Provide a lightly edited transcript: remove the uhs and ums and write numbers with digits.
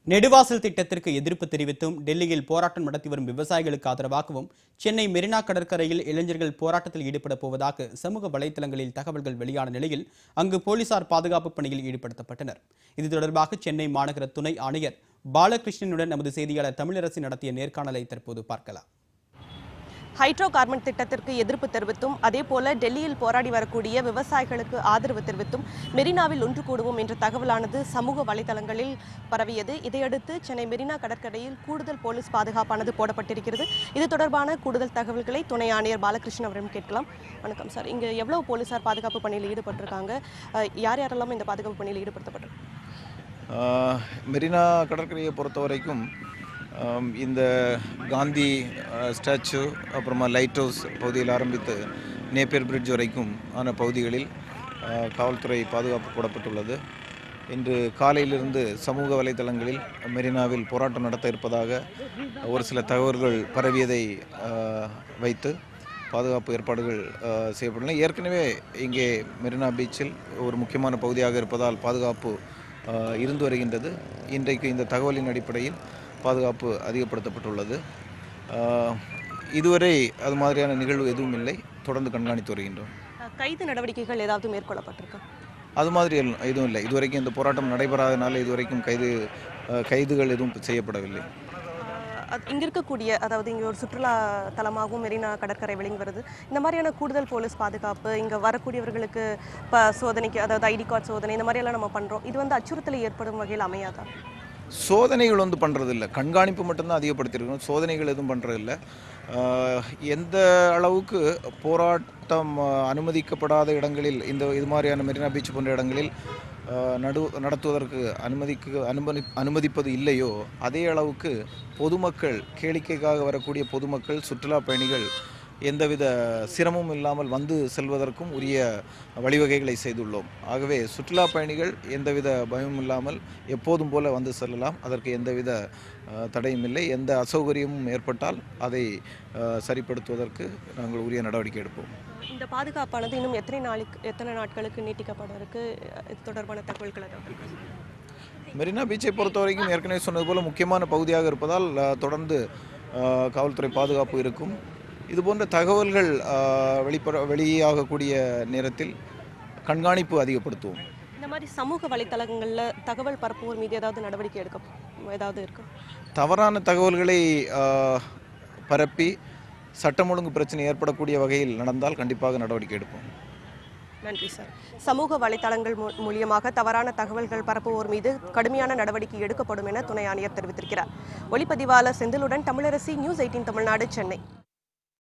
நெடுவாசல் திட்டத்திற்கு எதிர்ப்பு தெரிவித்தும் டெல்லியில் போராட்டம் நடத்தி வரும் விவசாயிகளுக்கு ஆதரவாகவும் சென்னை மெரினா கடற்கரையில் இளைஞர்கள் போராட்டத்தில் ஈடுபட போவதாக சமூக வலைதளங்களில் தகவல்கள் வெளியான நிலையில் அங்கு போலீசார் பாதுகாப்பு பணியில் ஈடுபடுத்தப்பட்டனர். இது தொடர்பாக சென்னை மாநகர துணை ஆணையர் பாலகிருஷ்ணனுடன் நமது செய்தியாளர் தமிழரசி நடத்திய நேர்காணலை தற்போது பார்க்கலாம். ஹைட்ரோ கார்பன் திட்டத்திற்கு எதிர்ப்பு தெரிவித்தும் அதேபோல டெல்லியில் போராடி வரக்கூடிய விவசாயிகளுக்கு ஆதரவு தெரிவித்தும் மெரினாவில் ஒன்று கூடுவோம் என்ற தகவலானது சமூக வலைதளங்களில் பரவியது. இதையடுத்து சென்னை மெரினா கடற்கரையில் கூடுதல் போலீஸ் பாதுகாப்பானது போடப்பட்டிருக்கிறது. இது தொடர்பான கூடுதல் தகவல்களை துணை ஆணையர் பாலகிருஷ்ணன் அவரிடம் கேட்கலாம். வணக்கம் சார், இங்கே எவ்வளவு போலீசார் பாதுகாப்பு பணியில் ஈடுபட்டிருக்காங்க? யார் யாரெல்லாம் இந்த பாதுகாப்பு பணியில் ஈடுபடுத்தப்பட்டிருக்கு? மெரினா கடற்கரையை பொறுத்த வரைக்கும் இந்த காந்தி ஸ்டாச்சு, அப்புறமா லைட் ஹவுஸ் பகுதியில் ஆரம்பித்து நேப்பியர் பிரிட்ஜ் வரைக்கும் ஆன பகுதிகளில் காவல்துறை பாதுகாப்பு போடப்பட்டுள்ளது. இன்று காலையிலிருந்து சமூக வலைதளங்களில் மெரினாவில் போராட்டம் நடத்த இருப்பதாக ஒரு சில தகவல்கள் பரவியதை வைத்து பாதுகாப்பு ஏற்பாடுகள் செய்யப்பட்டுள்ளன. ஏற்கனவே இங்கே மெரினா பீச்சில் ஒரு முக்கியமான பகுதியாக இருப்பதால் பாதுகாப்பு இருந்து வருகின்றது. இன்றைக்கு இந்த தகவலின் அடிப்படையில் பாதுகாப்பு அதிகப்படுத்தப்பட்டுள்ளது. இதுவரை அது மாதிரியான நிகழ்வு எதுவும் இல்லை. தொடர்ந்து கண்காணித்து வருகின்றோம். கைது நடவடிக்கைகள் ஏதாவது மேற்கொள்ளப்பட்டிருக்கா? அது மாதிரி எதுவும் இல்லை. இதுவரைக்கும் இந்த போராட்டம் நடைபெறாதனால இதுவரைக்கும் கைதுகள் எதுவும் செய்யப்படவில்லை. இங்கே இருக்கக்கூடிய, அதாவது இங்கே ஒரு சுற்றுலா தலமாகவும் மெரினா கடற்கரை விளங்கி வருது. இந்த மாதிரியான கூடுதல் போலீஸ் பாதுகாப்பு, இங்கே வரக்கூடியவர்களுக்கு சோதனைக்கு, அதாவது ஐடி கார்டு சோதனை, இந்த மாதிரியெல்லாம் நம்ம பண்ணுறோம். இது அச்சுறுத்தலை ஏற்படும் வகையில் அமையாதா? சோதனைகள் பண்ணுறதில்லை, கண்காணிப்பு மட்டும்தான் அதிகப்படுத்தியிருக்கணும். சோதனைகள் எதுவும் பண்ணுறதில்லை. எந்த அளவுக்கு போராட்டம் அனுமதிக்கப்படாத இடங்களில், இது மாதிரியான மெரினா பீச் போன்ற இடங்களில் நடத்துவதற்கு அனுமதிப்பது இல்லையோ அதே அளவுக்கு பொதுமக்கள், கேளிக்கைக்காக வரக்கூடிய பொதுமக்கள், சுற்றுலா பயணிகள் எந்தவித சிரமமும் இல்லாமல் வந்து செல்வதற்கும் உரிய வழிவகைகளை செய்துள்ளோம். ஆகவே சுற்றுலா பயணிகள் எந்தவித பயமும் இல்லாமல் எப்போதும் போல வந்து செல்லலாம். அதற்கு எந்தவித தடையும் இல்லை. எந்த அசௌகரியமும் ஏற்பட்டால் அதை சரிப்படுத்துவதற்கு நாங்கள் உரிய நடவடிக்கை எடுப்போம். இந்த பாதுகாப்பானது இன்னும் எத்தனை நாட்களுக்கு நீட்டிக்கப்பட இருக்கு? இது தொடர்பான தகவல்கள் மெரினா பீச்சை பொறுத்த வரைக்கும் ஏற்கனவே சொன்னது போல முக்கியமான பகுதியாக இருப்பதால் தொடர்ந்து காவல்துறை பாதுகாப்பு இருக்கும். இதுபோன்ற தகவல்கள் வெளியாகக்கூடிய நேரத்தில் கண்காணிப்பு அதிகப்படுத்துவோம். இந்த மாதிரி சமூக வலைத்தளங்களில் தகவல் பரப்புவோர் மீது ஏதாவது நடவடிக்கை ஏதாவது இருக்கு? தவறான தகவல்களை பரப்பி சட்டம் ஒழுங்கு பிரச்சனை ஏற்படக்கூடிய வகையில் நடந்தால் கண்டிப்பாக நடவடிக்கை எடுப்போம். நன்றி சார். சமூக வலைத்தளங்கள் மூலியமாக தவறான தகவல்கள் பரப்புவோர் மீது கடுமையான நடவடிக்கை எடுக்கப்படும் என துணை ஆணையர் தெரிவித்திருக்கிறார். ஒளிப்பதிவாளர் செந்திலுடன் தமிழரசி, நியூஸ் 18 தமிழ்நாடு, சென்னை.